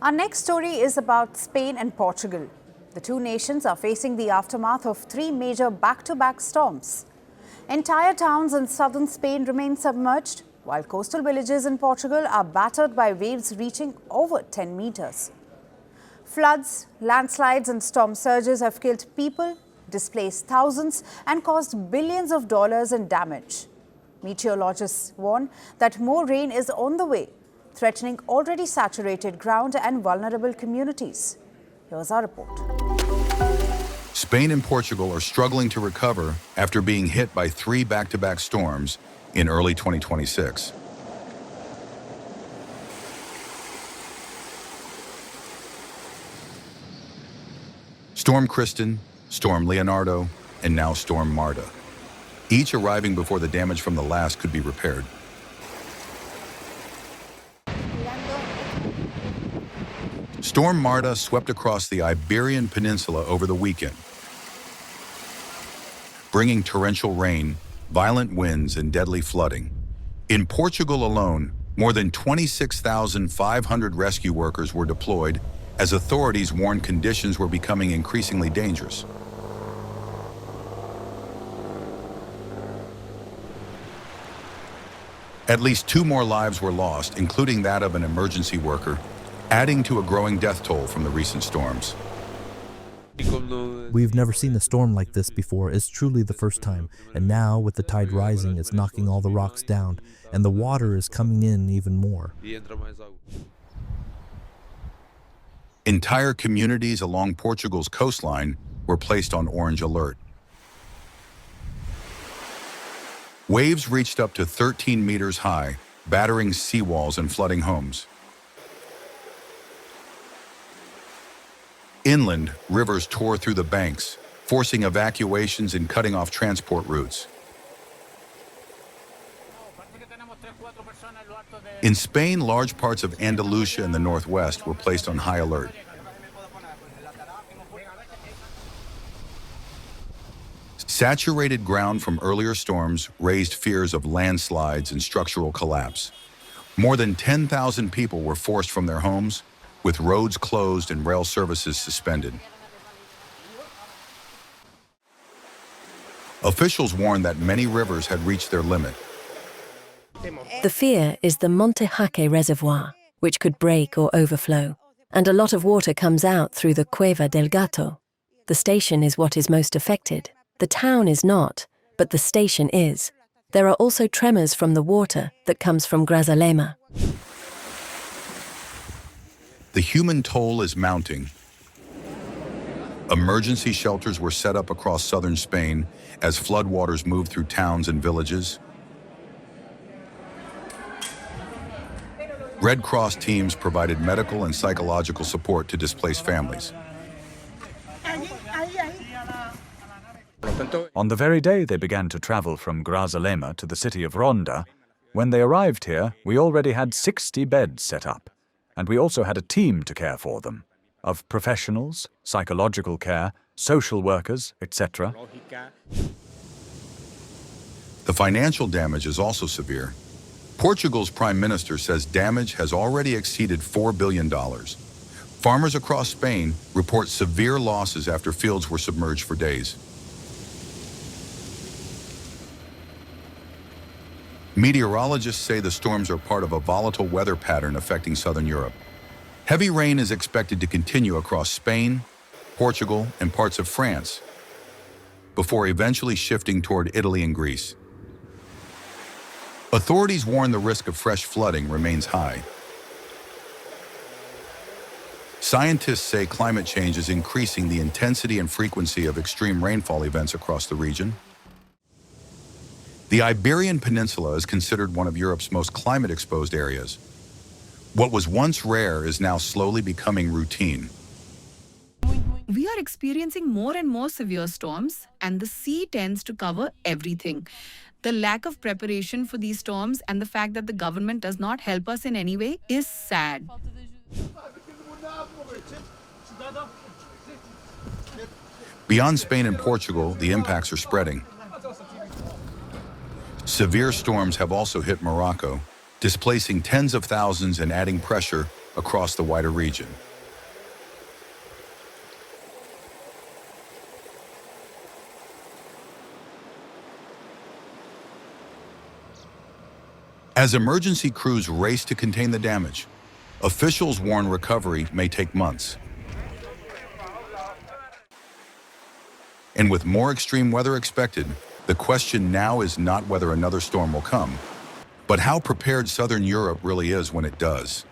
Our next story is about Spain and Portugal. The two nations are facing the aftermath of three major back-to-back storms. Entire towns in southern Spain remain submerged, while coastal villages in Portugal are battered by waves reaching over 10 meters. Floods, landslides and storm surges have killed people, displaced thousands and caused billions of dollars in damage. Meteorologists warn that more rain is on the way, threatening already saturated ground and vulnerable communities. Here's our report. Spain and Portugal are struggling to recover after being hit by three back-to-back storms in early 2026. Storm Kristin, Storm Leonardo, and now Storm Marta, each arriving before the damage from the last could be repaired. Storm Marta swept across the Iberian Peninsula over the weekend, bringing torrential rain, violent winds, and deadly flooding. In Portugal alone, more than 26,500 rescue workers were deployed as authorities warned conditions were becoming increasingly dangerous. At least 2 more lives were lost, including that of an emergency worker, adding to a growing death toll from the recent storms. We've never seen a storm like this before. It's truly the first time. And now, with the tide rising, it's knocking all the rocks down, and the water is coming in even more. Entire communities along Portugal's coastline were placed on orange alert. Waves reached up to 13 meters high, battering seawalls and flooding homes. Inland, rivers tore through the banks, forcing evacuations and cutting off transport routes. In Spain, large parts of Andalusia in the northwest were placed on high alert. Saturated ground from earlier storms raised fears of landslides and structural collapse. More than 10,000 people were forced from their homes, with roads closed and rail services suspended. Officials warned that many rivers had reached their limit. The fear is the Monte Jaque Reservoir, which could break or overflow, and a lot of water comes out through the Cueva del Gato. The station is what is most affected. The town is not, but the station is. There are also tremors from the water that comes from Grazalema. The human toll is mounting. Emergency shelters were set up across southern Spain as floodwaters moved through towns and villages. Red Cross teams provided medical and psychological support to displaced families. On the very day they began to travel from Grazalema to the city of Ronda, when they arrived here, we already had 60 beds set up, and we also had a team to care for them, of professionals, psychological care, social workers, etc. The financial damage is also severe. Portugal's prime minister says damage has already exceeded $4 billion. Farmers across Spain report severe losses after fields were submerged for days. Meteorologists say the storms are part of a volatile weather pattern affecting southern Europe. Heavy rain is expected to continue across Spain, Portugal, and parts of France, before eventually shifting toward Italy and Greece. Authorities warn the risk of fresh flooding remains high. Scientists say climate change is increasing the intensity and frequency of extreme rainfall events across the region. The Iberian Peninsula is considered one of Europe's most climate-exposed areas. What was once rare is now slowly becoming routine. We are experiencing more and more severe storms, and the sea tends to cover everything. The lack of preparation for these storms and the fact that the government does not help us in any way is sad. Beyond Spain and Portugal, the impacts are spreading. Severe storms have also hit Morocco, displacing tens of thousands and adding pressure across the wider region. As emergency crews race to contain the damage, officials warn recovery may take months. And with more extreme weather expected, the question now is not whether another storm will come, but how prepared Southern Europe really is when it does.